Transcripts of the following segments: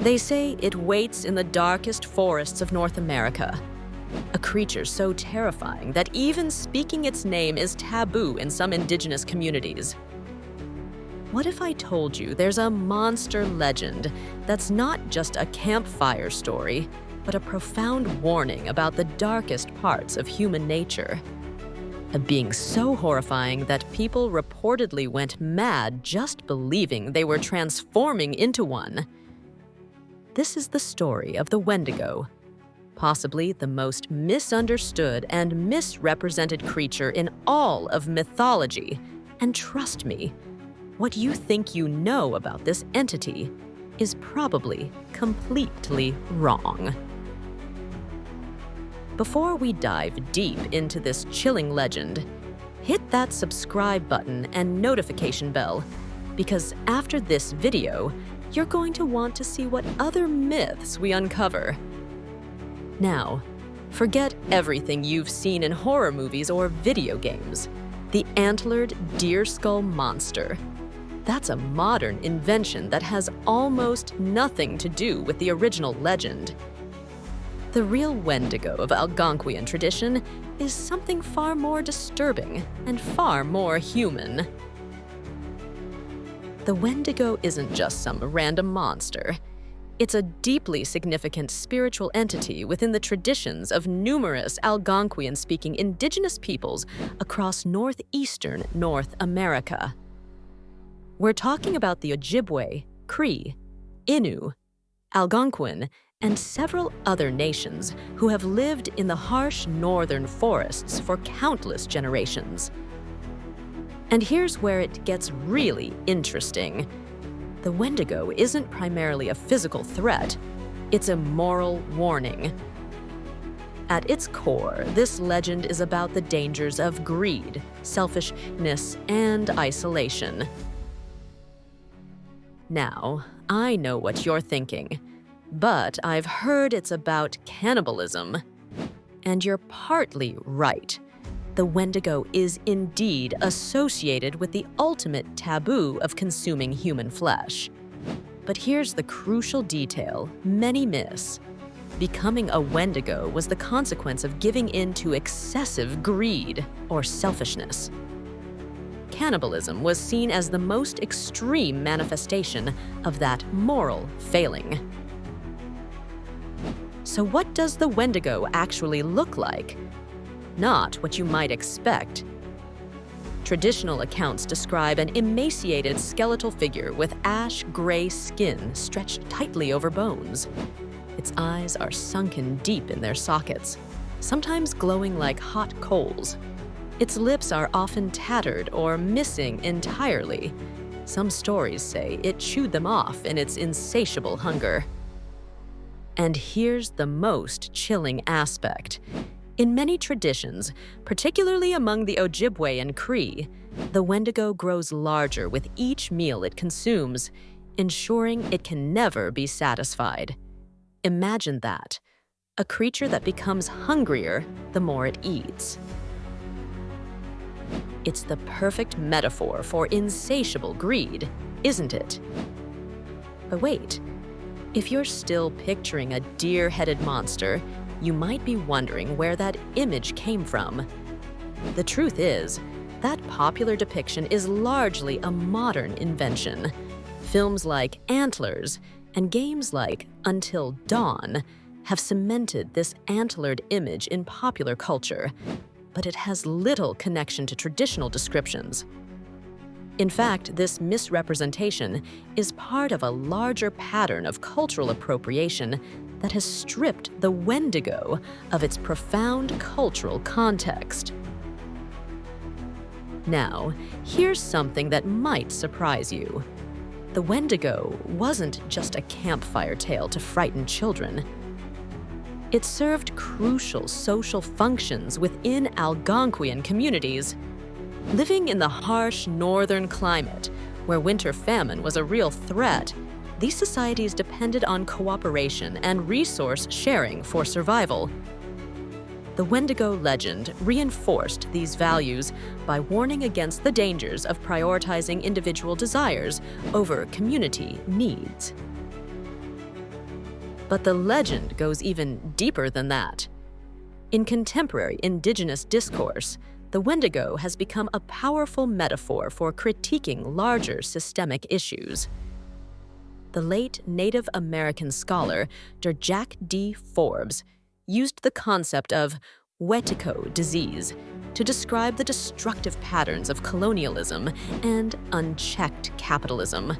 They say it waits in the darkest forests of North America, a creature so terrifying that even speaking its name is taboo in some indigenous communities. What if I told you there's a monster legend that's not just a campfire story, but a profound warning about the darkest parts of human nature? A being so horrifying that people reportedly went mad just believing they were transforming into one. This is the story of the Wendigo, possibly the most misunderstood and misrepresented creature in all of mythology. And trust me, what you think you know about this entity is probably completely wrong. Before we dive deep into this chilling legend, hit that subscribe button and notification bell, because after this video, you're going to want to see what other myths we uncover. Now, forget everything you've seen in horror movies or video games. The antlered deer skull monster. That's a modern invention that has almost nothing to do with the original legend. The real Wendigo of Algonquian tradition is something far more disturbing and far more human. The Wendigo isn't just some random monster. It's a deeply significant spiritual entity within the traditions of numerous Algonquian-speaking indigenous peoples across northeastern North America. We're talking about the Ojibwe, Cree, Innu, Algonquin, and several other nations who have lived in the harsh northern forests for countless generations. And here's where it gets really interesting. The Wendigo isn't primarily a physical threat, it's a moral warning. At its core, this legend is about the dangers of greed, selfishness, and isolation. Now, I know what you're thinking, but I've heard it's about cannibalism. And you're partly right. The Wendigo is indeed associated with the ultimate taboo of consuming human flesh. But here's the crucial detail many miss. Becoming a Wendigo was the consequence of giving in to excessive greed or selfishness. Cannibalism was seen as the most extreme manifestation of that moral failing. So what does the Wendigo actually look like? Not what you might expect. Traditional accounts describe an emaciated skeletal figure with ash-gray skin stretched tightly over bones. Its eyes are sunken deep in their sockets, sometimes glowing like hot coals. Its lips are often tattered or missing entirely. Some stories say it chewed them off in its insatiable hunger. And here's the most chilling aspect. In many traditions, particularly among the Ojibwe and Cree, the Wendigo grows larger with each meal it consumes, ensuring it can never be satisfied. Imagine that, a creature that becomes hungrier the more it eats. It's the perfect metaphor for insatiable greed, isn't it? But wait, if you're still picturing a deer-headed monster, you might be wondering where that image came from. The truth is, that popular depiction is largely a modern invention. Films like Antlers and games like Until Dawn have cemented this antlered image in popular culture, but it has little connection to traditional descriptions. In fact, this misrepresentation is part of a larger pattern of cultural appropriation that has stripped the Wendigo of its profound cultural context. Now, here's something that might surprise you. The Wendigo wasn't just a campfire tale to frighten children. It served crucial social functions within Algonquian communities. Living in the harsh northern climate, where winter famine was a real threat, these societies depended on cooperation and resource sharing for survival. The Wendigo legend reinforced these values by warning against the dangers of prioritizing individual desires over community needs. But the legend goes even deeper than that. In contemporary indigenous discourse, the Wendigo has become a powerful metaphor for critiquing larger systemic issues. The late Native American scholar Jack D. Forbes used the concept of Wendigo disease to describe the destructive patterns of colonialism and unchecked capitalism.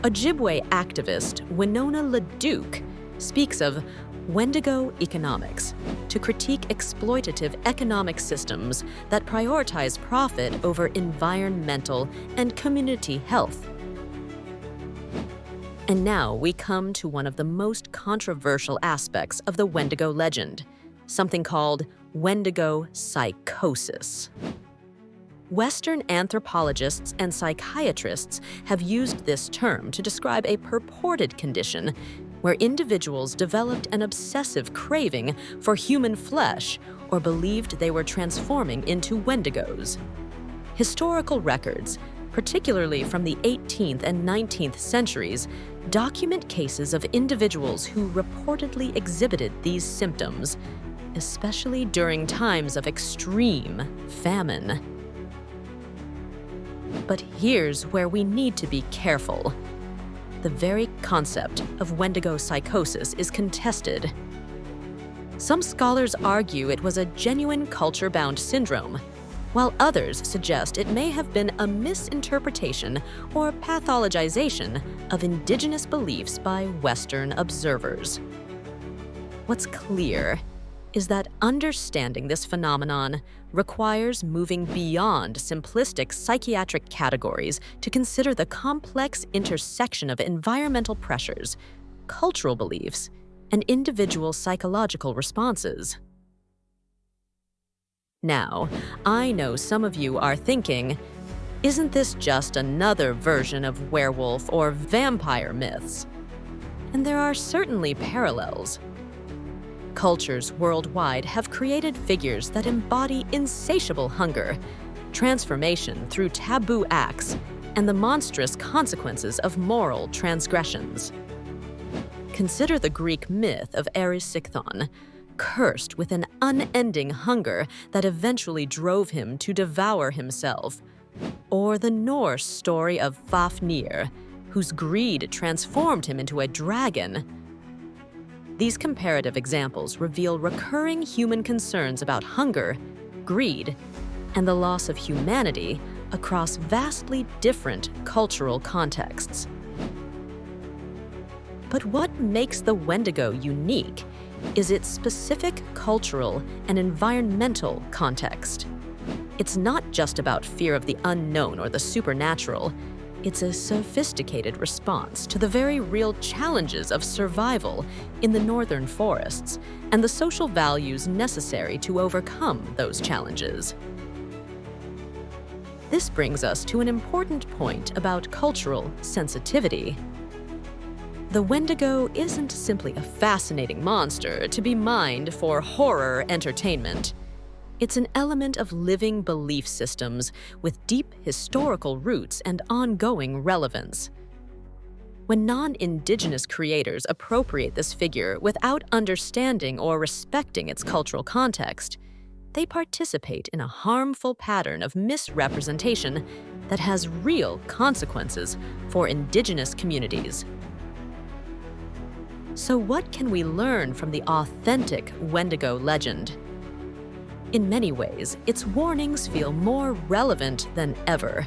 Ojibwe activist Winona LaDuke speaks of Wendigo economics to critique exploitative economic systems that prioritize profit over environmental and community health. And now we come to one of the most controversial aspects of the Wendigo legend, something called Wendigo psychosis. Western anthropologists and psychiatrists have used this term to describe a purported condition where individuals developed an obsessive craving for human flesh or believed they were transforming into Wendigos. Historical records, particularly from the 18th and 19th centuries, document cases of individuals who reportedly exhibited these symptoms, especially during times of extreme famine. But here's where we need to be careful. The very concept of Wendigo psychosis is contested. Some scholars argue it was a genuine culture-bound syndrome, while others suggest it may have been a misinterpretation or pathologization of indigenous beliefs by Western observers. What's clear is that understanding this phenomenon requires moving beyond simplistic psychiatric categories to consider the complex intersection of environmental pressures, cultural beliefs, and individual psychological responses. Now, I know some of you are thinking, isn't this just another version of werewolf or vampire myths? And there are certainly parallels. Cultures worldwide have created figures that embody insatiable hunger, transformation through taboo acts, and the monstrous consequences of moral transgressions. Consider the Greek myth of Erysichthon, cursed with an unending hunger that eventually drove him to devour himself, or the Norse story of Fafnir, whose greed transformed him into a dragon. These comparative examples reveal recurring human concerns about hunger, greed, and the loss of humanity across vastly different cultural contexts. But what makes the Wendigo unique is its specific cultural and environmental context. It's not just about fear of the unknown or the supernatural. It's a sophisticated response to the very real challenges of survival in the northern forests and the social values necessary to overcome those challenges. This brings us to an important point about cultural sensitivity. The Wendigo isn't simply a fascinating monster to be mined for horror entertainment. It's an element of living belief systems with deep historical roots and ongoing relevance. When non-Indigenous creators appropriate this figure without understanding or respecting its cultural context, they participate in a harmful pattern of misrepresentation that has real consequences for Indigenous communities. So what can we learn from the authentic Wendigo legend? In many ways, its warnings feel more relevant than ever.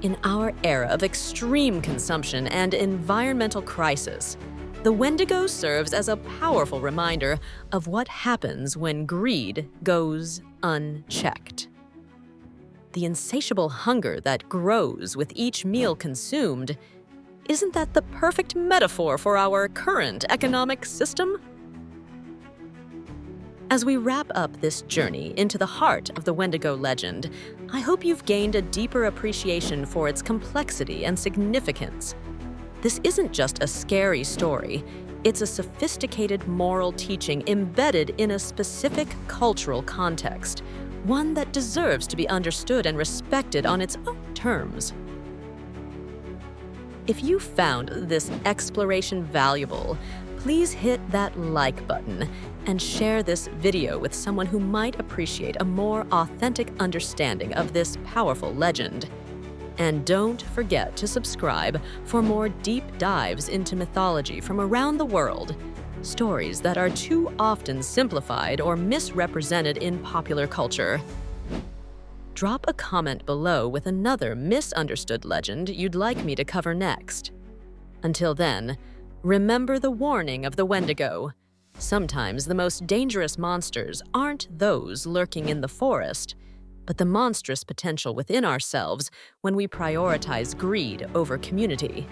In our era of extreme consumption and environmental crisis, the Wendigo serves as a powerful reminder of what happens when greed goes unchecked. The insatiable hunger that grows with each meal consumed, isn't that the perfect metaphor for our current economic system? As we wrap up this journey into the heart of the Wendigo legend, I hope you've gained a deeper appreciation for its complexity and significance. This isn't just a scary story, it's a sophisticated moral teaching embedded in a specific cultural context, one that deserves to be understood and respected on its own terms. If you found this exploration valuable, Please hit that like button and share this video with someone who might appreciate a more authentic understanding of this powerful legend. And don't forget to subscribe for more deep dives into mythology from around the world, stories that are too often simplified or misrepresented in popular culture. Drop a comment below with another misunderstood legend you'd like me to cover next. Until then, remember the warning of the Wendigo. Sometimes the most dangerous monsters aren't those lurking in the forest, but the monstrous potential within ourselves when we prioritize greed over community.